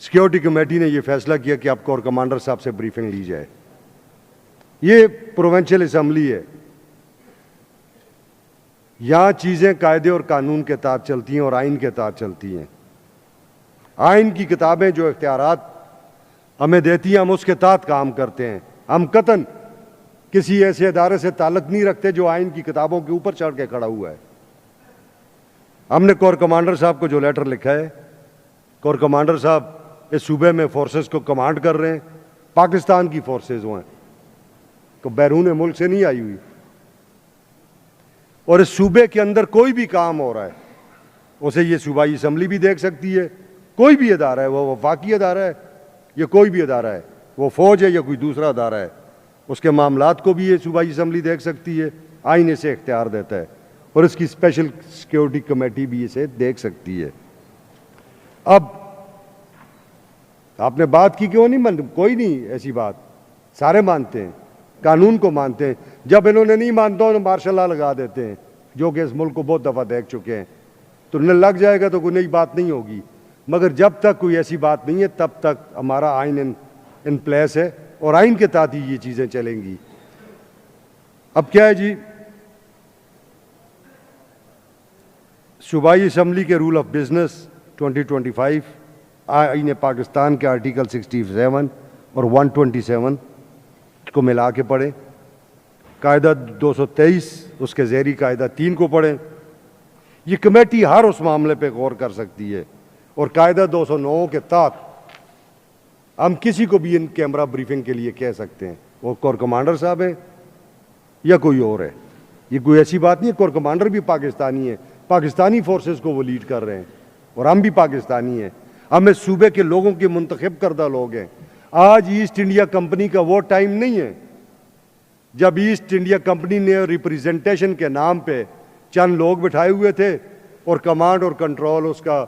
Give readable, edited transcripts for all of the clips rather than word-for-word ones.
Security committee ने यह फैसला किया कि अब कोर कमांडर साहब से ब्रीफिंग ली जाए। ये प्रोविंशियल असेंबली है, यहां चीजें कायदे और कानून के तहत चलती हैं और आइन के तहत चलती हैं। आइन की किताबें जो इख्तियारात हमें देती हैं, हम उसके तहत काम करते हैं। हम कतन किसी ऐसे अदारे से ताल्लुक नहीं रखते जो आइन की किताबों के ऊपर चढ़ के खड़ा हुआ है। हमने कोर कमांडर साहब को जो लेटर लिखा है, कोर कमांडर साहब इस सूबे में फोर्सेस को कमांड कर रहे हैं, पाकिस्तान की फोर्सेस हैं, तो बैरून मुल्क से नहीं आई हुई। और इस सूबे के अंदर कोई भी काम हो रहा है, उसे ये सूबाई असम्बली भी देख सकती है। कोई भी अदारा है, वो वफाकी अदारा है या कोई भी अदारा है, वो फौज है या कोई दूसरा अदारा है, उसके मामलात को भी ये सूबाई असम्बली देख सकती है। आइन इसे इख्तियार देता है और इसकी स्पेशल सिक्योरिटी कमेटी भी इसे देख सकती है। अब आपने बात की क्यों नहीं मान, कोई नहीं ऐसी बात, सारे मानते हैं, कानून को मानते हैं। जब इन्होंने नहीं मानता तो मार्शल लॉ लगा देते हैं, जो कि इस मुल्क को बहुत दफ़ा देख चुके हैं। तो उन्हें लग जाएगा तो कोई नई बात नहीं होगी, मगर जब तक कोई ऐसी बात नहीं है तब तक हमारा आइन इन प्लेस है और आइन के तहत ही ये चीज़ें चलेंगी। अब क्या है जी, सूबाई असम्बली के रूल ऑफ बिजनेस 2025 आइन पाकिस्तान के आर्टिकल 67 और 127 को मिला के पढ़ें, कायदा 223 उसके ज़ेरी कायदा 3 को पढ़ें। ये कमेटी हर उस मामले पे गौर कर सकती है और कायदा 209 के तहत हम किसी को भी इन कैमरा ब्रीफिंग के लिए कह सकते हैं, वो कोर कमांडर साहब हैं या कोई और है। ये कोई ऐसी बात नहीं है, कोर कमांडर भी पाकिस्तानी है, पाकिस्तानी फोर्सेस को वो लीड कर रहे हैं और हम भी पाकिस्तानी हैं। हम इस सूबे के लोगों के मुंतखब करदा लोग हैं। आज ईस्ट इंडिया कंपनी का वो टाइम नहीं है जब ईस्ट इंडिया कंपनी ने रिप्रेजेंटेशन के नाम पे चंद लोग बिठाए हुए थे और कमांड और कंट्रोल उसका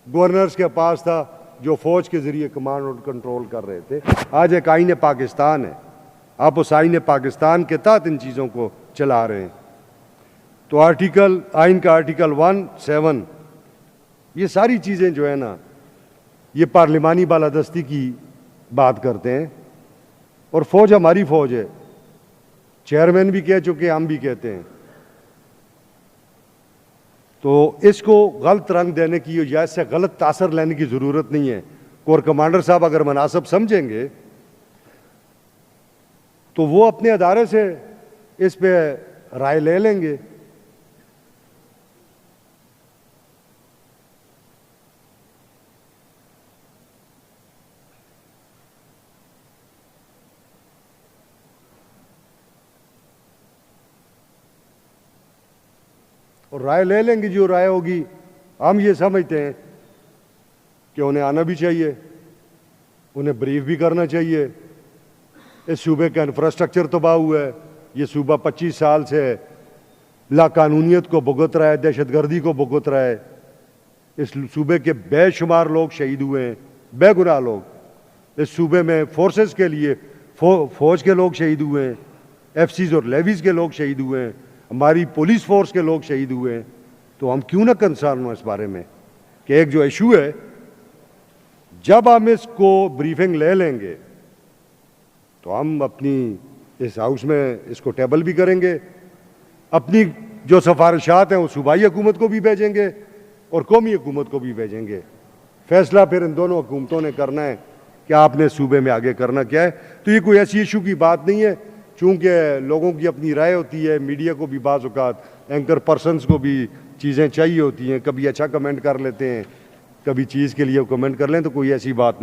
गवर्नर्स के पास था, जो फौज के जरिए कमांड और कंट्रोल कर रहे थे। आज एक आइन पाकिस्तान है, आप उस आइन पाकिस्तान के तहत इन चीज़ों को चला रहे हैं। तो आइन का आर्टिकल 17 ये सारी चीज़ें जो है ना, ये पार्लिमानी बालादस्ती की बात करते हैं और फौज हमारी फौज है। चेयरमैन भी कह चुके, हम भी कहते हैं। तो इसको गलत रंग देने की या इससे गलत तासर लेने की ज़रूरत नहीं है। कोर कमांडर साहब अगर मुनासिब समझेंगे तो वो अपने अदारे से इस पे राय ले लेंगे। और राय ले लेंगे, जो राय होगी। हम ये समझते हैं कि उन्हें आना भी चाहिए, उन्हें ब्रीफ भी करना चाहिए। इस सूबे का इंफ्रास्ट्रक्चर तबाह हुआ है, ये सूबा 25 साल से लाकानूनियत को भुगत रहा है, दहशतगर्दी को भुगत रहा है। इस सूबे के बेशुमार लोग शहीद हुए हैं, बेगुनाह लोग। इस सूबे में फोर्सेस के लिए फौज के लोग शहीद हुए हैं, एफसीज और लेवीज के लोग शहीद हुए हैं, हमारी पुलिस फोर्स के लोग शहीद हुए हैं। तो हम क्यों ना कंसर्न हो इस बारे में कि एक जो इशू है, जब हम इसको ब्रीफिंग ले लेंगे तो हम अपनी इस हाउस में इसको टेबल भी करेंगे, अपनी जो सिफारिशात हैं वो सूबाई हुकूमत को भी भेजेंगे और कौमी हुकूमत को भी भेजेंगे। फैसला फिर इन दोनों हुकूमतों ने करना है कि आपने सूबे में आगे करना क्या है। तो ये कोई ऐसी इशू की बात नहीं है, चूँकि लोगों की अपनी राय होती है, मीडिया को भी बाज़ औक़ात एंकर पर्सनस को भी चीज़ें चाहिए होती हैं, कभी अच्छा कमेंट कर लेते हैं, कभी चीज़ के लिए कमेंट कर लें, तो कोई ऐसी बात